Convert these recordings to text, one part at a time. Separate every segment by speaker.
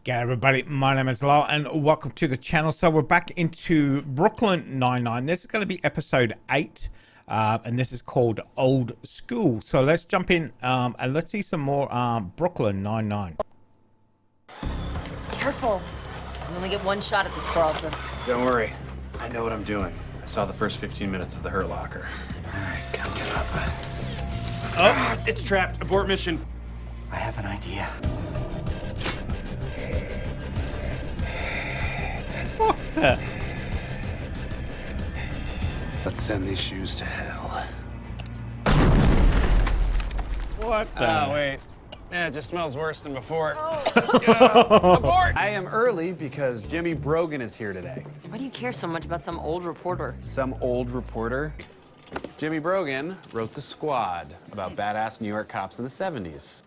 Speaker 1: G'day everybody, my name is Lyle and welcome to the channel. So we're back into Brooklyn Nine-Nine. This is going to be episode 8 and this is called Old School. So let's jump in and let's see some more Brooklyn Nine-Nine.
Speaker 2: Careful. You only get one shot at this, Peralta.
Speaker 3: Don't worry. I know what I'm doing. I saw the first 15 minutes of the Hurt Locker. All right, come get up. Oh, it's trapped. Abort mission.
Speaker 4: I have an idea.
Speaker 3: Let's send these shoes to hell.
Speaker 1: What the?
Speaker 3: Oh, wait. Yeah, it just smells worse than before. Abort! I am early because Jimmy Brogan is here today.
Speaker 2: Why do you care so much about some old reporter?
Speaker 3: Some old reporter? Jimmy Brogan wrote The Squad about badass New York cops in the 70s.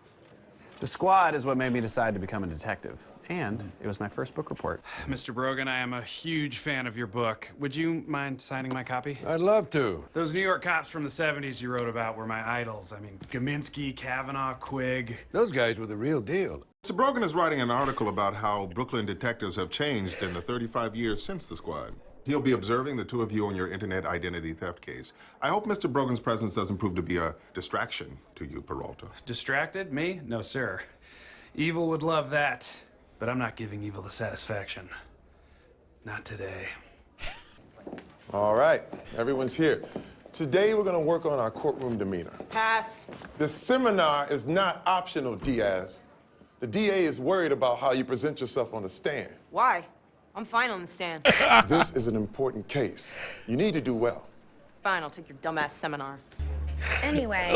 Speaker 3: The Squad is what made me decide to become a detective. And it was my first book report. Mr. Brogan, I am a huge fan of your book. Would you mind signing my copy?
Speaker 5: I'd love to.
Speaker 3: Those New York cops from the 70s you wrote about were my idols. I mean, Gaminsky, Kavanaugh, Quigg.
Speaker 5: Those guys were the real deal.
Speaker 6: Mr. Brogan is writing an article about how Brooklyn detectives have changed in the 35 years since the Squad. He'll be observing the two of you on your internet identity theft case. I hope Mr. Brogan's presence doesn't prove to be a distraction to you, Peralta.
Speaker 3: Distracted? Me? No, sir. Evil would love that, but I'm not giving evil the satisfaction. Not today.
Speaker 7: All right, everyone's here. Today we're gonna work on our courtroom demeanor.
Speaker 2: Pass.
Speaker 7: This seminar is not optional, Diaz. The DA is worried about how you present yourself on the stand.
Speaker 2: Why? I'm fine on the stand.
Speaker 7: This is an important case. You need to do well.
Speaker 2: Fine, I'll take your dumbass seminar.
Speaker 8: Anyway,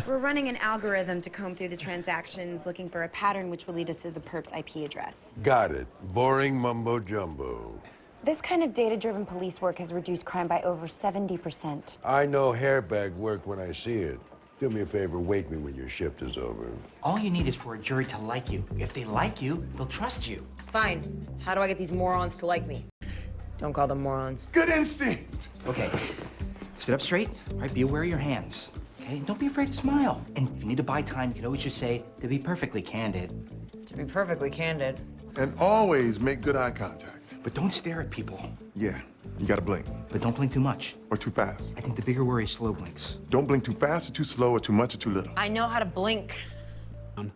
Speaker 8: we're running an algorithm to comb through the transactions, looking for a pattern which will lead us to the perp's IP address.
Speaker 5: Got it. Boring mumbo jumbo.
Speaker 8: This kind of data-driven police work has reduced crime by over 70%.
Speaker 5: I know hairbag work when I see it. Do me a favor, wake me when your shift is over.
Speaker 4: All you need is for a jury to like you. If they like you, they'll trust you.
Speaker 2: Fine. How do I get these morons to like me? Don't call them morons.
Speaker 7: Good instinct!
Speaker 4: Okay, sit up straight, all right? Be aware of your hands, okay? And don't be afraid to smile. And if you need to buy time, you can always just say, to be perfectly candid.
Speaker 2: To be perfectly candid.
Speaker 7: And always make good eye contact.
Speaker 4: But don't stare at people.
Speaker 7: Yeah, you gotta blink.
Speaker 4: But don't blink too much.
Speaker 7: Or too fast.
Speaker 4: I think the bigger worry is slow blinks.
Speaker 7: Don't blink too fast or too slow or too much or too little.
Speaker 2: I know how to blink.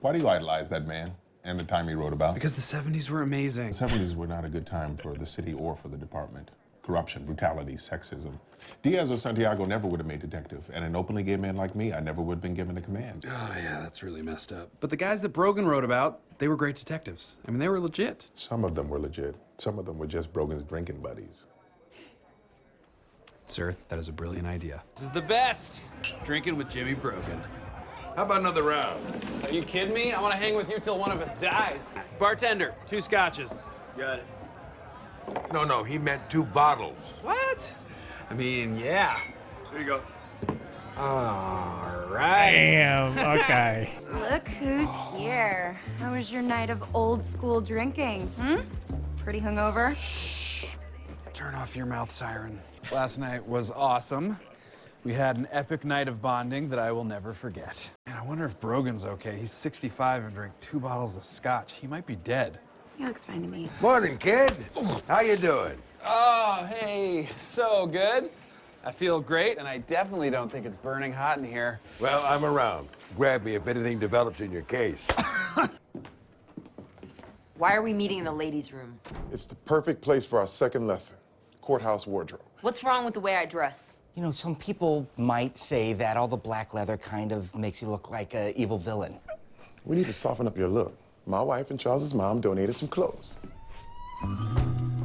Speaker 6: Why do you idolize that man and the time he wrote about?
Speaker 3: Because the 70s were amazing.
Speaker 6: The 70s were not a good time for the city or for the department. Corruption, brutality, sexism. Diaz or Santiago never would have made detective, and an openly gay man like me, I never would have been given a command.
Speaker 3: Oh, yeah, that's really messed up. But the guys that Brogan wrote about, they were great detectives. I mean, they were legit.
Speaker 6: Some of them were legit. Some of them were just Brogan's drinking buddies.
Speaker 3: Sir, that is a brilliant idea. This is the best! Drinking with Jimmy Brogan.
Speaker 5: How about another round?
Speaker 3: Are you kidding me? I want to hang with you till one of us dies. Bartender, 2 scotches.
Speaker 5: Got it. No, he meant 2 bottles.
Speaker 3: What? I mean, yeah.
Speaker 5: There you go.
Speaker 3: All right.
Speaker 1: Damn, okay.
Speaker 8: Look who's here. How was your night of old school drinking, Pretty hungover?
Speaker 3: Shh. Turn off your mouth, siren. Last night was awesome. We had an epic night of bonding that I will never forget. And I wonder if Brogan's okay. He's 65 and drank 2 bottles of scotch. He might be dead.
Speaker 8: He looks fine to me.
Speaker 5: Morning, kid. How you doing?
Speaker 3: Oh, hey, so good. I feel great, and I definitely don't think it's burning hot in here.
Speaker 5: Well, I'm around. Grab me if anything develops in your case.
Speaker 2: Why are we meeting in the ladies' room?
Speaker 7: It's the perfect place for our second lesson. Courthouse wardrobe.
Speaker 2: What's wrong with the way I dress?
Speaker 4: You know, some people might say that all the black leather kind of makes you look like an evil villain.
Speaker 7: We need to soften up your look. My wife and Charles's mom donated some clothes.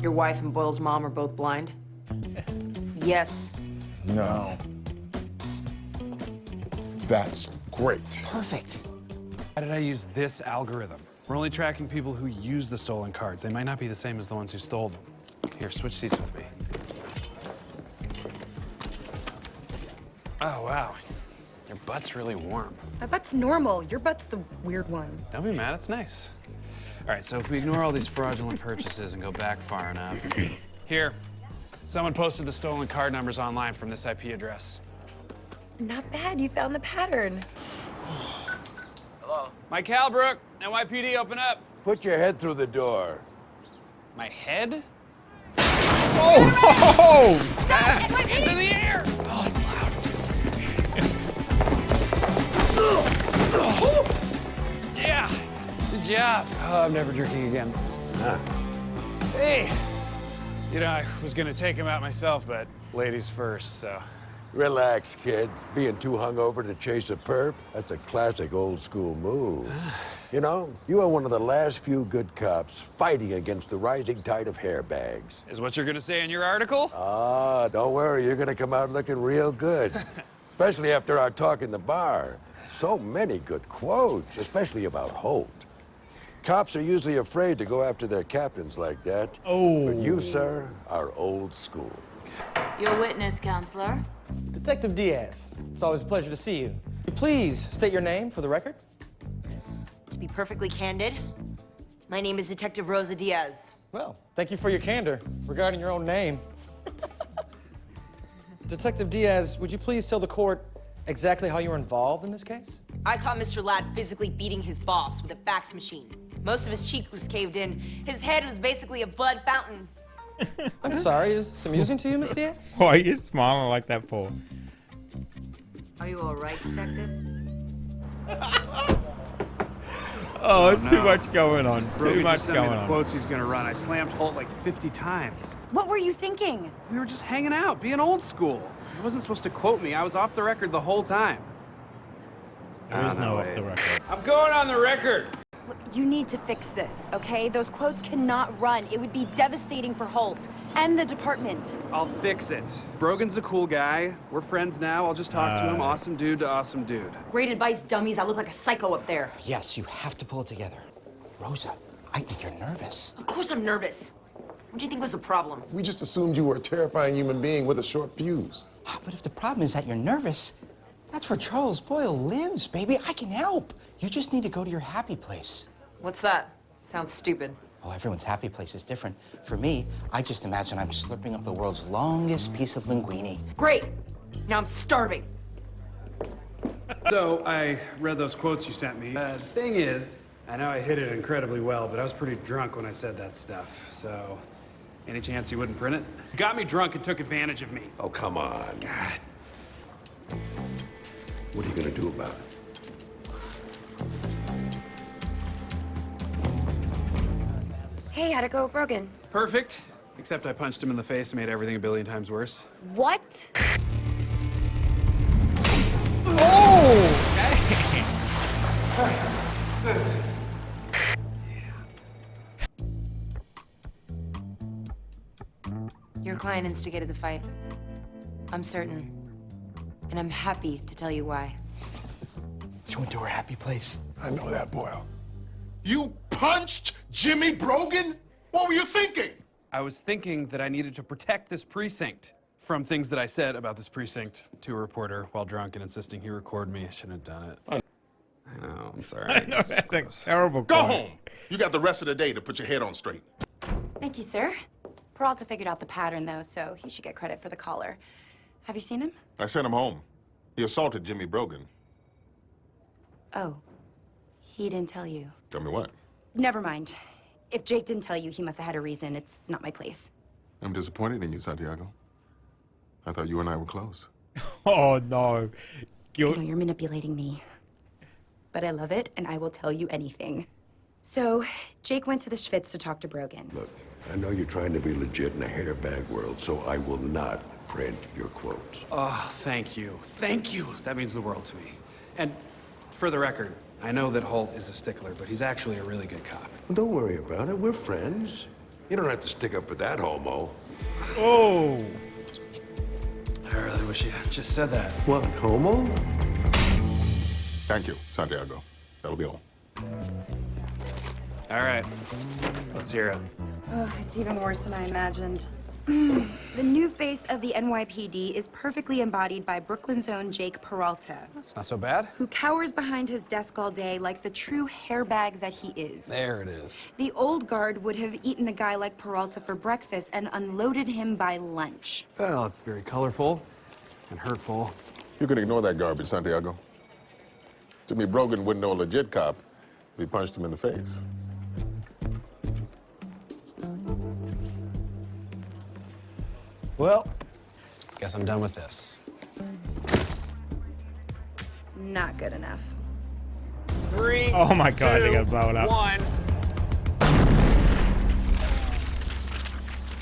Speaker 2: Your wife and Boyle's mom are both blind? Yes.
Speaker 7: No. That's great.
Speaker 4: Perfect.
Speaker 3: Why did I use this algorithm? We're only tracking people who use the stolen cards. They might not be the same as the ones who stole them. Here, switch seats with me. Oh, wow. Your butt's really warm.
Speaker 8: My butt's normal. Your butt's the weird one.
Speaker 3: Don't be mad, it's nice. All right, so if we ignore all these fraudulent purchases and go back far enough. Here, someone posted the stolen card numbers online from this IP address.
Speaker 8: Not bad. You found the pattern.
Speaker 3: Hello? Mike Halbrook, NYPD, open up.
Speaker 5: Put your head through the door.
Speaker 3: My head?
Speaker 1: Oh!
Speaker 3: Into the air! Oh, loud. Yeah, good job. Oh, I'm never drinking again. Hey, you know, I was gonna take him out myself, but ladies first, so.
Speaker 5: Relax, kid. Being too hungover to chase a perp, that's a classic old school move. You know, you are one of the last few good cops fighting against the rising tide of hairbags.
Speaker 3: Is what you're gonna say in your article?
Speaker 5: Ah, don't worry, you're gonna come out looking real good. Especially after our talk in the bar. So many good quotes, especially about Holt. Cops are usually afraid to go after their captains like that.
Speaker 1: Oh.
Speaker 5: But you, sir, are old school.
Speaker 9: Your witness, counselor.
Speaker 10: Detective Diaz, it's always a pleasure to see you. Please state your name for the record.
Speaker 2: To be perfectly candid, my name is Detective Rosa Diaz.
Speaker 10: Well, thank you for your candor regarding your own name. Detective Diaz, would you please tell the court exactly how you were involved in this case?
Speaker 2: I caught Mr. Ladd physically beating his boss with a fax machine. Most of his cheek was caved in. His head was basically a blood fountain.
Speaker 10: I'm sorry, is this amusing to you, Miss Diaz?
Speaker 1: Why are you smiling like that for?
Speaker 2: Are you all right, Detective?
Speaker 1: Oh, too much going on. Too
Speaker 3: Brogan
Speaker 1: much
Speaker 3: just sent me
Speaker 1: going
Speaker 3: the
Speaker 1: on.
Speaker 3: quotes he's gonna run. I slammed Holt like 50 times.
Speaker 8: What were you thinking?
Speaker 3: We were just hanging out, being old school. He wasn't supposed to quote me. I was off the record the whole time.
Speaker 1: There is no off the record.
Speaker 3: I'm going on the record.
Speaker 8: Look, you need to fix this, okay? Those quotes cannot run. It would be devastating for Holt and the department.
Speaker 3: I'll fix it. Brogan's a cool guy. We're friends now. I'll just talk to him. Awesome dude to awesome dude.
Speaker 2: Great advice, dummies. I look like a psycho up there.
Speaker 4: Yes, you have to pull it together. Rosa, I think you're nervous.
Speaker 2: Of course I'm nervous. What do you think was the problem?
Speaker 7: We just assumed you were a terrifying human being with a short fuse.
Speaker 4: But if the problem is that you're nervous, that's where Charles Boyle lives, baby. I can help. You just need to go to your happy place.
Speaker 2: What's that? Sounds stupid.
Speaker 4: Oh, everyone's happy place is different. For me, I just imagine I'm slurping up the world's longest piece of linguine.
Speaker 2: Great. Now I'm starving.
Speaker 3: So I read those quotes you sent me. The thing is, I know I hit it incredibly well, but I was pretty drunk when I said that stuff. So, any chance you wouldn't print it? Got me drunk and took advantage of me.
Speaker 5: Oh, come on.
Speaker 3: God.
Speaker 5: What are you gonna do about it?
Speaker 8: Hey, how'd it go with Brogan?
Speaker 3: Perfect. Except I punched him in the face and made everything a billion times worse.
Speaker 8: What?
Speaker 2: Your client instigated the fight. I'm certain. And I'm happy to tell you why.
Speaker 4: She went to her happy place.
Speaker 5: I know that, Boyle.
Speaker 7: You punched Jimmy Brogan? What were you thinking?
Speaker 3: I was thinking that I needed to protect this precinct from things that I said about this precinct to a reporter while drunk and insisting he record me. I shouldn't have done it. I know, I'm sorry.
Speaker 1: I know, that's a terrible
Speaker 7: Go
Speaker 1: quote.
Speaker 7: home. You got the rest of the day to put your head on straight.
Speaker 8: Thank you, sir. Peralta figured out the pattern, though, so he should get credit for the collar. Have you seen him?
Speaker 6: I sent him home. He assaulted Jimmy Brogan.
Speaker 8: Oh, he didn't tell you.
Speaker 6: Tell me what?
Speaker 8: Never mind. If Jake didn't tell you, he must have had a reason. It's not my place.
Speaker 6: I'm disappointed in you, Santiago. I thought you and I were close.
Speaker 1: Oh, no. Guilt.
Speaker 8: I know you're manipulating me. But I love it, and I will tell you anything. So, Jake went to the Schwitz to talk to Brogan.
Speaker 5: Look, I know you're trying to be legit in a hairbag world, so I will not print your quotes.
Speaker 3: Oh, thank you. Thank you. That means the world to me. And for the record, I know that Holt is a stickler, but he's actually a really good cop.
Speaker 5: Well, don't worry about it. We're friends. You don't have to stick up for that homo.
Speaker 1: Oh.
Speaker 3: I really wish you had just said that.
Speaker 5: What, homo?
Speaker 6: Thank you, Santiago. That'll be all.
Speaker 3: All right, let's hear it.
Speaker 8: Oh, it's even worse than I imagined. The new face of the NYPD is perfectly embodied by Brooklyn's own Jake Peralta,
Speaker 3: It's not so bad.
Speaker 8: who cowers behind his desk all day like the true hairbag that he is.
Speaker 3: There it is.
Speaker 8: The old guard would have eaten a guy like Peralta for breakfast and unloaded him by lunch.
Speaker 3: Well, it's very colorful and hurtful.
Speaker 6: You can ignore that garbage, Santiago. Jimmy Brogan wouldn't know a legit cop if he punched him in the face.
Speaker 3: Well, guess I'm done with this.
Speaker 8: Not good enough.
Speaker 3: 3,
Speaker 1: Oh my God,
Speaker 3: 2,
Speaker 1: they're gonna blow it up.
Speaker 3: 1.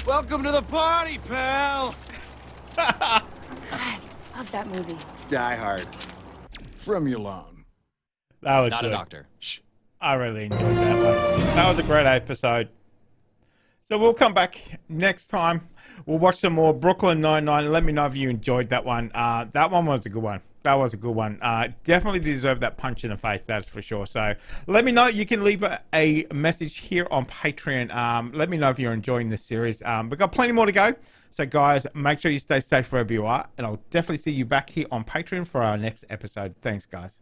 Speaker 3: Welcome to the party, pal.
Speaker 8: God, love that movie.
Speaker 3: It's Die Hard.
Speaker 11: From Milan.
Speaker 1: That was
Speaker 3: Not
Speaker 1: good.
Speaker 3: a doctor. Shh.
Speaker 1: I really enjoyed that one. That was a great episode. So we'll come back next time. We'll watch some more Brooklyn Nine-Nine. Let me know if you enjoyed that one. That one was a good one. That was a good one. Definitely deserved that punch in the face, that's for sure. So let me know. You can leave a message here on Patreon. Let me know if you're enjoying this series. We've got plenty more to go. So guys, make sure you stay safe wherever you are. And I'll definitely see you back here on Patreon for our next episode. Thanks, guys.